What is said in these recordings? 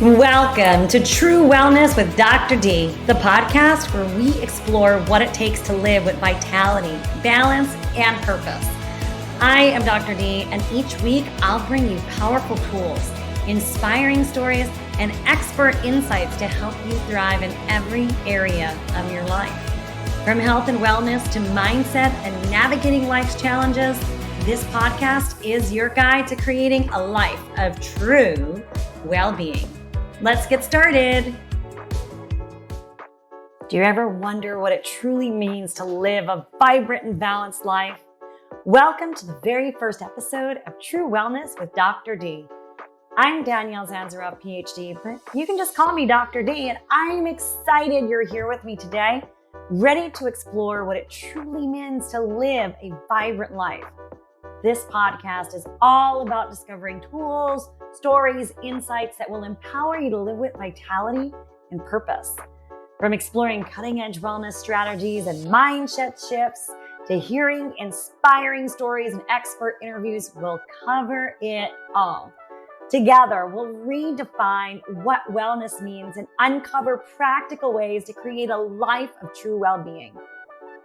Welcome to TRUE Wellness with Dr. D, the podcast where we explore what it takes to live with vitality, balance, and purpose. I am Dr. D, and each week I'll bring you powerful tools, inspiring stories, and expert insights to help you thrive in every area of your life. From health and wellness to mindset and navigating life's challenges, this podcast is your guide to creating a life of true well-being. Let's get started. Do you ever wonder what it truly means to live a vibrant and balanced life? Welcome to the very first episode of TRUE Wellness with Dr. D. I'm Danielle Zanzarov, PhD, but you can just call me Dr. D, and I'm excited you're here with me today, ready to explore what it truly means to live a vibrant life. This podcast is all about discovering tools, stories, insights that will empower you to live with vitality and purpose. From exploring cutting-edge wellness strategies and mindset shifts to hearing inspiring stories and expert interviews, we'll cover it all. Together, we'll redefine what wellness means and uncover practical ways to create a life of true well-being.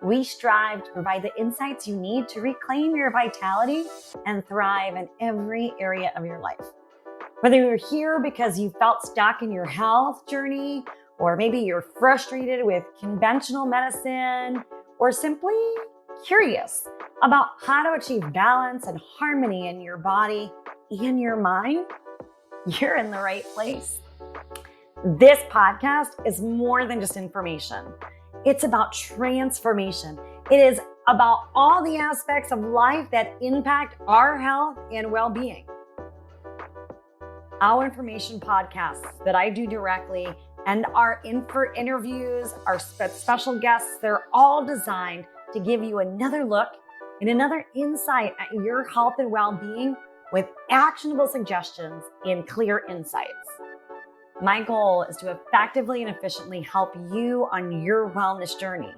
We strive to provide the insights you need to reclaim your vitality and thrive in every area of your life. Whether you're here because you felt stuck in your health journey, or maybe you're frustrated with conventional medicine, or simply curious about how to achieve balance and harmony in your body and your mind, you're in the right place. This podcast is more than just information. It's about transformation. It is about all the aspects of life that impact our health and well-being. Our information podcasts that I do directly and our interviews, our special guests, they're all designed to give you another look and another insight at your health and well-being with actionable suggestions and clear insights. My goal is to effectively and efficiently help you on your wellness journey.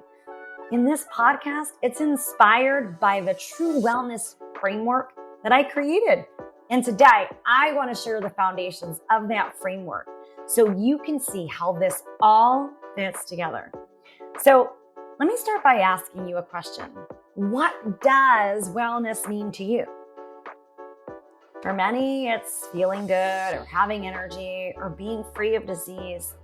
In this podcast, it's inspired by the TRUE Wellness framework that I created. And today, I want to share the foundations of that framework so you can see how this all fits together. So let me start by asking you a question. What does wellness mean to you? For many, it's feeling good or having energy or being free of disease.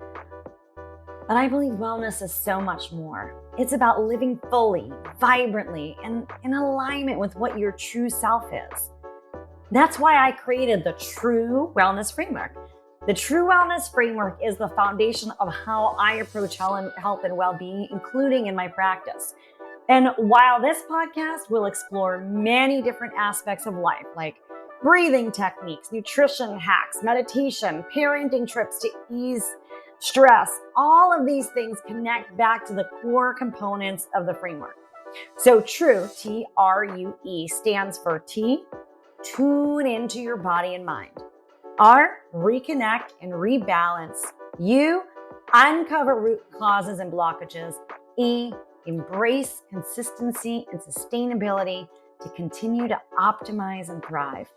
But I believe wellness is so much more. It's about living fully, vibrantly, and in alignment with what your true self is. That's why I created the TRUE Wellness Framework. The TRUE Wellness Framework is the foundation of how I approach health and well-being, including in my practice. And while this podcast will explore many different aspects of life, like breathing techniques, nutrition hacks, meditation, parenting trips to ease stress, all of these things connect back to the core components of the framework. So TRUE, T-R-U-E, stands for T, tune into your body and mind. R, reconnect and rebalance. U, uncover root causes and blockages. E, embrace consistency and sustainability to continue to optimize and thrive.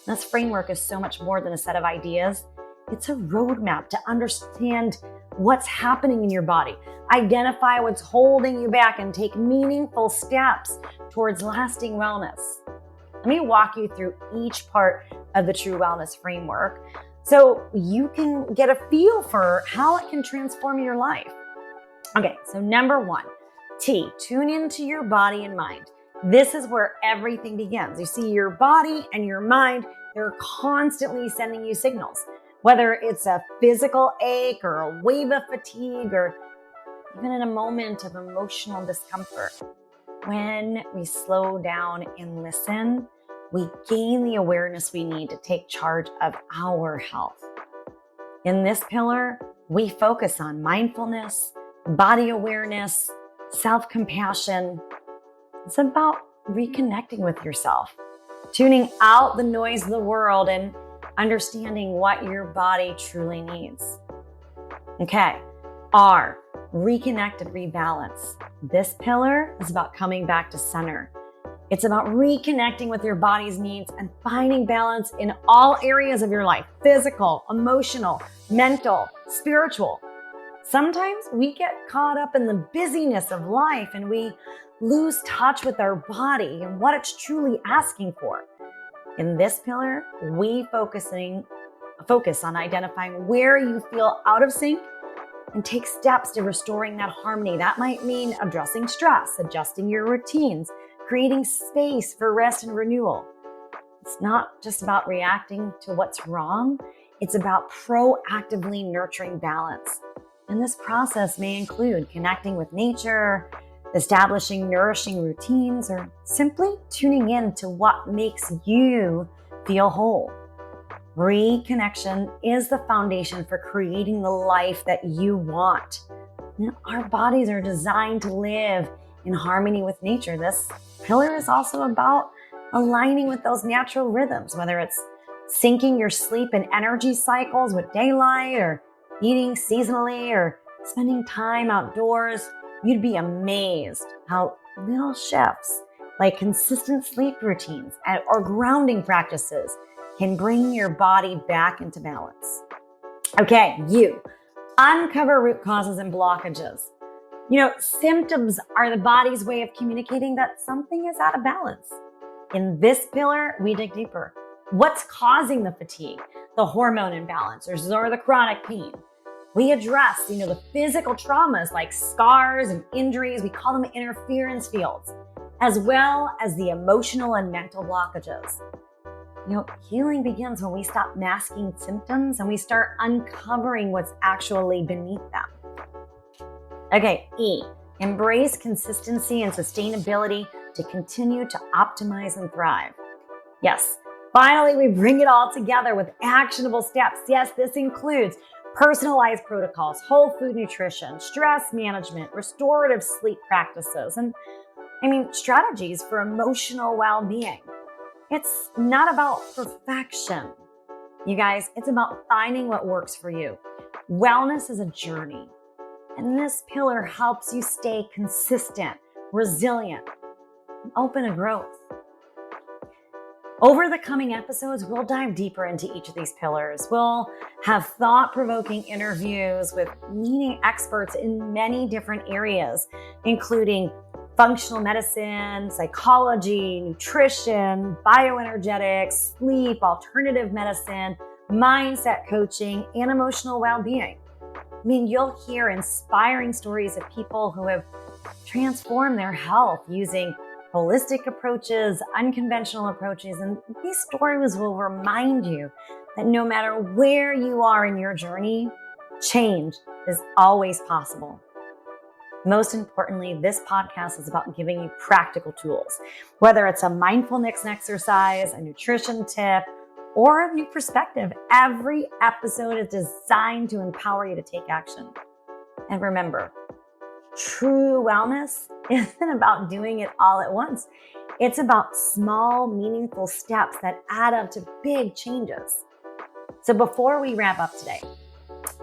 This framework is so much more than a set of ideas. It's a roadmap to understand what's happening in your body, identify what's holding you back, and take meaningful steps towards lasting wellness. Let me walk you through each part of the TRUE Wellness Framework so you can get a feel for how it can transform your life. Okay, so number one, T, tune into your body and mind. This is where everything begins. You see, your body and your mind, they're constantly sending you signals, whether it's a physical ache or a wave of fatigue or even in a moment of emotional discomfort. When we slow down and listen, we gain the awareness we need to take charge of our health. In this pillar, we focus on mindfulness, body awareness, self-compassion. It's about reconnecting with yourself, tuning out the noise of the world and understanding what your body truly needs. Okay, R, reconnect and rebalance. This pillar is about coming back to center. It's about reconnecting with your body's needs and finding balance in all areas of your life: physical, emotional, mental, spiritual. Sometimes we get caught up in the busyness of life and we lose touch with our body and what it's truly asking for. In this pillar, we focus on identifying where you feel out of sync and take steps to restoring that harmony. That might mean addressing stress, adjusting your routines, creating space for rest and renewal. It's not just about reacting to what's wrong. It's about proactively nurturing balance. And this process may include connecting with nature, establishing nourishing routines, or simply tuning in to what makes you feel whole. Reconnection is the foundation for creating the life that you want. Our bodies are designed to live in harmony with nature. This pillar is also about aligning with those natural rhythms, whether it's syncing your sleep and energy cycles with daylight, or eating seasonally, or spending time outdoors. You'd be amazed how little shifts like consistent sleep routines or grounding practices can bring your body back into balance. Okay, you uncover root causes and blockages. Symptoms are the body's way of communicating that something is out of balance. In this pillar, we dig deeper. What's causing the fatigue, the hormone imbalance, or the chronic pain? We address, the physical traumas like scars and injuries. We call them interference fields, as well as the emotional and mental blockages. Healing begins when we stop masking symptoms and we start uncovering what's actually beneath them. Okay, E, embrace consistency and sustainability to continue to optimize and thrive. Yes, finally, we bring it all together with actionable steps. Yes, this includes personalized protocols, whole food nutrition, stress management, restorative sleep practices, and strategies for emotional well-being. It's not about perfection. You guys, it's about finding what works for you. Wellness is a journey, and this pillar helps you stay consistent, resilient, and open to growth. Over the coming episodes, we'll dive deeper into each of these pillars. We'll have thought-provoking interviews with leading experts in many different areas, including functional medicine, psychology, nutrition, bioenergetics, sleep, alternative medicine, mindset coaching, and emotional well-being. You'll hear inspiring stories of people who have transformed their health using holistic approaches, unconventional approaches, and these stories will remind you that no matter where you are in your journey, change is always possible. Most importantly, this podcast is about giving you practical tools, whether it's a mindfulness exercise, a nutrition tip, or a new perspective. Every episode is designed to empower you to take action. And remember, true wellness isn't about doing it all at once. It's about small, meaningful steps that add up to big changes. So before we wrap up today,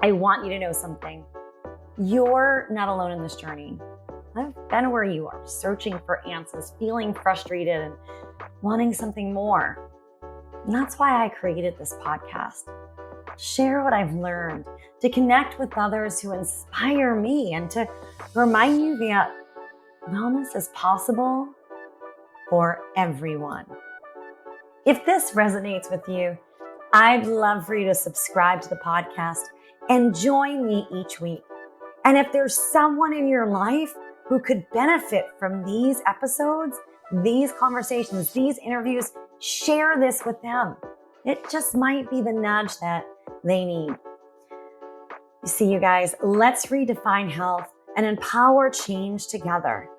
I want you to know something. You're not alone in this journey. I've been where you are, searching for answers, feeling frustrated, and wanting something more. And that's why I created this podcast. Share what I've learned, to connect with others who inspire me, and to remind you that wellness is possible for everyone. If this resonates with you, I'd love for you to subscribe to the podcast and join me each week. And if there's someone in your life who could benefit from these episodes, these conversations, these interviews, share this with them. It just might be the nudge that they need. You see, you guys, let's redefine health and empower change together.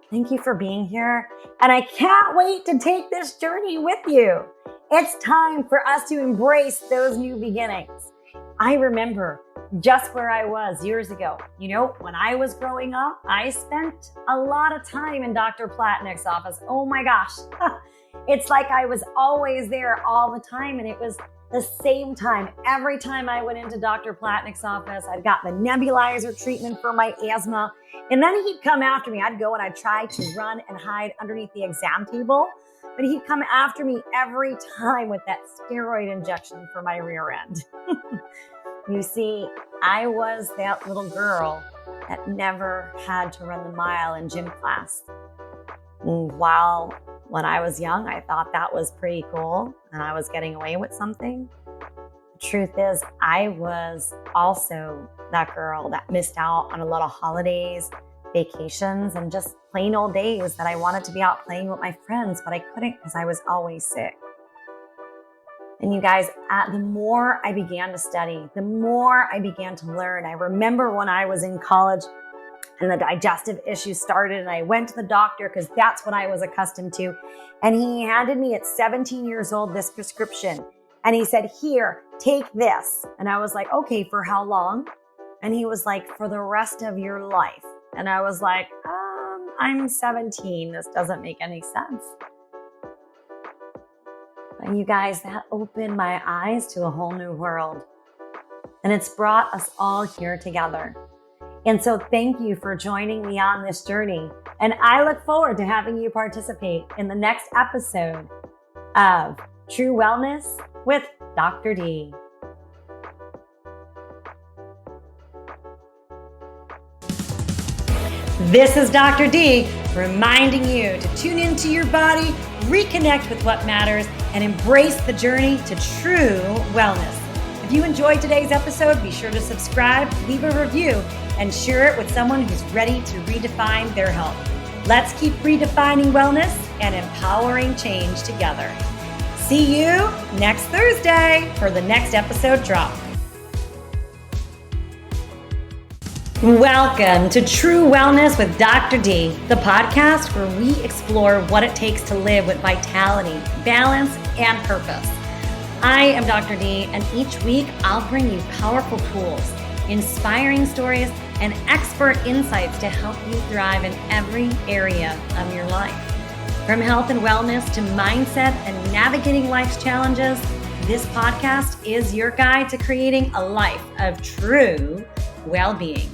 Thank you for being here, and I can't wait to take this journey with you. It's time for us to embrace those new beginnings. I remember just where I was years ago. When I was growing up, I spent a lot of time in Dr. Platnick's office. Oh my gosh. It's like I was always there all the time, and it was the same time, every time I went into Dr. Platnick's office, I'd got the nebulizer treatment for my asthma. And then he'd come after me. I'd go and I'd try to run and hide underneath the exam table. But he'd come after me every time with that steroid injection for my rear end. You see, I was that little girl that never had to run the mile in gym class. While when I was young, I thought that was pretty cool and I was getting away with something. The truth is, I was also that girl that missed out on a lot of holidays, vacations, and just plain old days that I wanted to be out playing with my friends, but I couldn't because I was always sick. And you guys, the more I began to study, the more I began to learn. I remember when I was in college and the digestive issues started and I went to the doctor because that's what I was accustomed to. And he handed me at 17 years old this prescription. And he said, "Here, take this." And I was like, "Okay, for how long?" And he was like, "For the rest of your life." And I was like, I'm 17. This doesn't make any sense. And you guys, that opened my eyes to a whole new world. And it's brought us all here together. And so thank you for joining me on this journey. And I look forward to having you participate in the next episode of True Wellness with Dr. D. This is Dr. D, reminding you to tune into your body, reconnect with what matters, and embrace the journey to true wellness. If you enjoyed today's episode, be sure to subscribe, leave a review, and share it with someone who's ready to redefine their health. Let's keep redefining wellness and empowering change together. See you next Thursday for the next episode drop. Welcome to True Wellness with Dr. D, the podcast where we explore what it takes to live with vitality, balance, and purpose. I am Dr. D, and each week I'll bring you powerful tools, inspiring stories, and expert insights to help you thrive in every area of your life. From health and wellness to mindset and navigating life's challenges, this podcast is your guide to creating a life of true well-being.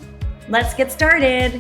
Let's get started.